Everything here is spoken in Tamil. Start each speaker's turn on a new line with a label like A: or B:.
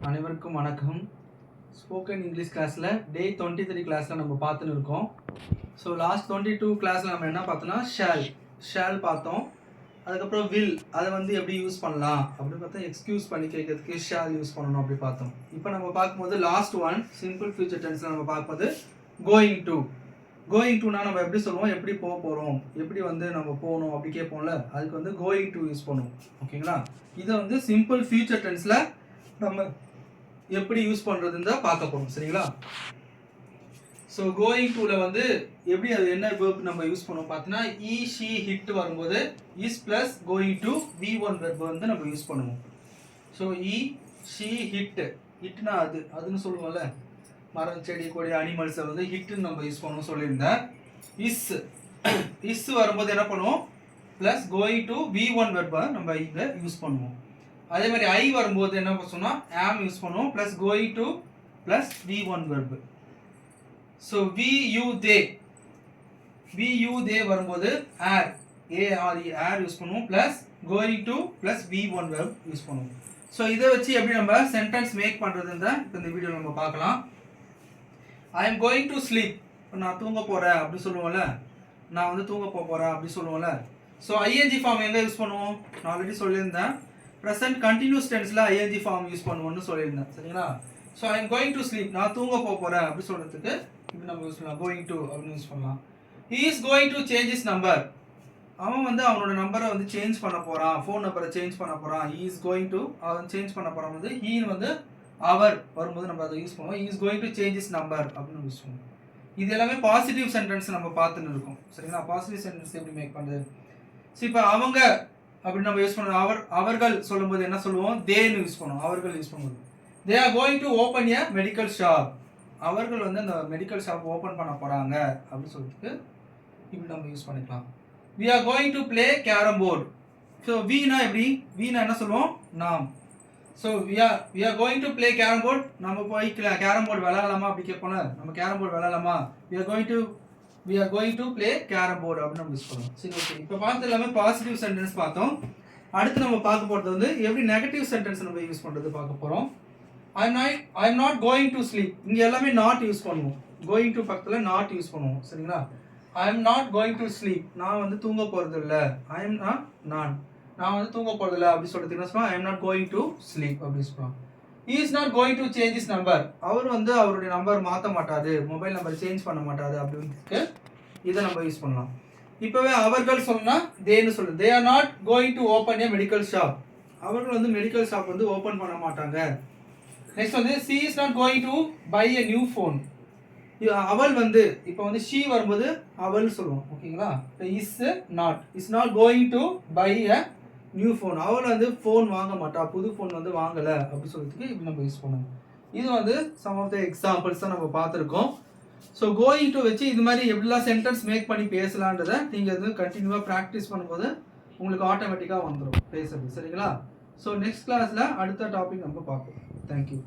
A: அனைவருக்கும் வணக்கம். ஸ்போக்கன் இங்கிலீஷ் கிளாஸில் டே 23 கிளாஸில் நம்ம பார்த்துன்னு இருக்கோம். ஸோ லாஸ்ட் 22 கிளாஸில் நம்ம என்ன பார்த்தோம்னா ஷேல் பார்த்தோம். அதுக்கப்புறம் வில் அதை வந்து எப்படி யூஸ் பண்ணலாம் அப்படின்னு பார்த்தா எக்ஸ்கியூஸ் பண்ணி கேட்கறதுக்கு ஷேல் யூஸ் பண்ணணும் அப்படி பார்த்தோம். இப்போ நம்ம பார்க்கும்போது லாஸ்ட் ஒன் சிம்பிள் ஃபியூச்சர் டென்ஸில் நம்ம பார்க்கும்போது கோயிங் டுனா நம்ம எப்படி சொல்லுவோம், எப்படி போக போகிறோம், எப்படி வந்து நம்ம போகணும் அப்படி கேட்போம்ல, அதுக்கு வந்து கோயிங் டு யூஸ் பண்ணுவோம். ஓகேங்களா? இதை வந்து சிம்பிள் ஃபியூச்சர் டென்ஸில் நம்ம எப்படி யூஸ் பண்ணுறதுன்னு தான் பார்க்க போகிறோம். சரிங்களா? ஸோ கோயிங் டூவில் வந்து எப்படி அது என்ன வெர்ப் நம்ம யூஸ் பண்ணுவோம் பார்த்தீங்கன்னா ஷி ஹிட் வரும்போது is plus going to V1 verb வந்து நம்ம யூஸ் பண்ணுவோம். ஸோ ஷி ஹிட்னா அதுன்னு சொல்லுவோம்ல, மரம் செடி கொடி அனிமல்ஸை வந்து ஹிட்டுன்னு நம்ம யூஸ் பண்ணுவோம் சொல்லியிருந்தேன். இஸ் வரும்போது என்ன பண்ணுவோம், ப்ளஸ் கோயிங் டு V1 வெர்பை நம்ம இங்கே யூஸ் பண்ணுவோம். அதே மாதிரி ஐ வரும்போது என்ன சொன்னால் ஆம் யூஸ் பண்ணுவோம், plus going to plus V1 verb. So we you they வரும்போது ஏஆர் யூஸ் பண்ணுவோம், plus going to plus V1 verb use பண்ணுவோம். ஸோ இதை வச்சு எப்படி நம்ம சென்டென்ஸ் மேக் பண்ணுறதுன்னு தான் இப்போ இந்த வீடியோவில் நம்ம பார்க்கலாம். ஐ எம் கோயிங் டு ஸ்லீப், நான் தூங்க போகிறேன் அப்படி சொல்லுவோம்ல, நான் வந்து தூங்க போகிறேன் அப்படி சொல்லுவோம்ல. ஸோ ஐஎன்ஜி ஃபார்ம் எங்கே யூஸ் பண்ணுவோம், நான் ஆல்ரெடி சொல்லியிருந்தேன். ப்ரெசன்ட் கண்டினியூஸ் டென்ஸில் ஐஎன்ஜி ஃபார்ம் யூஸ் பண்ணுவோம்னு சொல்லியிருந்தேன். சரிங்களா? So I am going to sleep, நான் தூங்க போகிறேன் அப்படி சொல்கிறதுக்கு இப்படி நம்ம யூஸ் பண்ணலாம், கோயிங் டு அப்படின்னு யூஸ் பண்ணலாம். He is going to change his number, அவன் வந்து அவனோட நம்பரை வந்து சேஞ்ச் பண்ண போகிறான், ஃபோன் நம்பரை சேஞ்ச் பண்ண போகிறான். ஹி இஸ் கோயிங் டு அவன் சேஞ்ச் பண்ண போகிறான் வந்து ஹீன்னு வந்து அவர் வரும்போது நம்ம அதை யூஸ் பண்ணுவோம். He is going to change his number அப்படின்னு யூஸ் பண்ணுவோம். இது எல்லாமே பாசிட்டிவ் சென்டென்ஸ் நம்ம பார்த்துன்னு இருக்கோம். சரிங்களா? பாசிட்டிவ் சென்டென்ஸ் எப்படி மேக் பண்ணுறது. ஸோ இப்போ அவங்க அப்படின்னு நம்ம யூஸ் பண்ணுவோம். அவர்கள் சொல்லும்போது என்ன சொல்லுவோம், தேன்னு யூஸ் பண்ணுவோம். அவர்கள் யூஸ் பண்ணும்போது they are going to open a medical shop, அவர்கள் வந்து அந்த மெடிக்கல் ஷாப் ஓப்பன் பண்ண போகிறாங்க அப்படின்னு சொல்லிட்டு இப்படி நம்ம யூஸ் பண்ணிக்கலாம். We are going to play carrom board. So வீணா எப்படி, வீணா என்ன சொல்லுவோம், நாம். So we are going to play carrom board, நம்ம போய் கேரம் போர்டு விளையாடலாமா அப்படி கேட்போம்ல, நம்ம கேரம் போர்டு விளையாடலாமா, we are going to play carrom board அப்படின்னு நம்ம யூஸ் பண்ணுவோம். சரி, ஓகே. இப்போ பார்த்து எல்லாமே பாசிட்டிவ் சென்டென்ஸ் பார்த்தோம். அடுத்து நம்ம பார்க்க போகிறது வந்து எப்படி நெகட்டிவ் சென்டென்ஸ் நம்ம யூஸ் பண்ணுறது பார்க்க போகிறோம். ஐ am not going to sleep, இங்கே எல்லாமே நாட் யூஸ் பண்ணுவோம். கோயிங் டு பக்கத்தில் நாட் யூஸ் பண்ணுவோம். சரிங்களா? ஐ am not going to sleep, நான் வந்து தூங்க போகிறது இல்லை. நான் வந்து தூங்க போகிறது இல்லை அப்படி சொல்லிட்டு என்ன சொல்லலாம், I am not going to sleep அப்படி சொல்லலாம். He is not going to change his number, அவர் வந்து அவருடைய நம்பர் மாற்ற மாட்டாரு, மொபைல் நம்பர் சேஞ்ச் பண்ண மாட்டாரு அப்படின்னு இதை நம்ம யூஸ் பண்ணலாம். இப்போவே அவர்கள் சொல்லணும்னா தேன்னு சொல்லு. They are not going to open A medical shop, அவர்கள் வந்து மெடிக்கல் ஷாப் வந்து ஓப்பன் பண்ண மாட்டாங்க. நெக்ஸ்ட் வந்து she is not going to buy a new phone, அவள் வந்து இப்போ வந்து ஷீ வரும்போது அவள் சொல்லுவோம். ஓகேங்களா? Is not going to buy a new phone, அவள் வந்து ஃபோன் வாங்க மாட்டா, புது ஃபோன் வந்து வாங்கலை அப்படி சொல்கிறதுக்கு இப்படி நம்ம யூஸ் பண்ணுவோம். இது வந்து சம் ஆஃப் த எக்ஸாம்பிள்ஸ் தான் நம்ம பார்த்துருக்கோம். ஸோ கோயிங் டு வச்சு இது மாதிரி எப்படிலாம் சென்டென்ஸ் மேக் பண்ணி பேசலான்றதை நீங்கள் வந்து கண்டினியூவாக ப்ராக்டிஸ் பண்ணும்போது உங்களுக்கு ஆட்டோமேட்டிக்காக வந்துடும் பேசுறது. சரிங்களா? ஸோ நெக்ஸ்ட் கிளாஸில் அடுத்த டாபிக் நம்ம பார்ப்போம். தேங்க்யூ.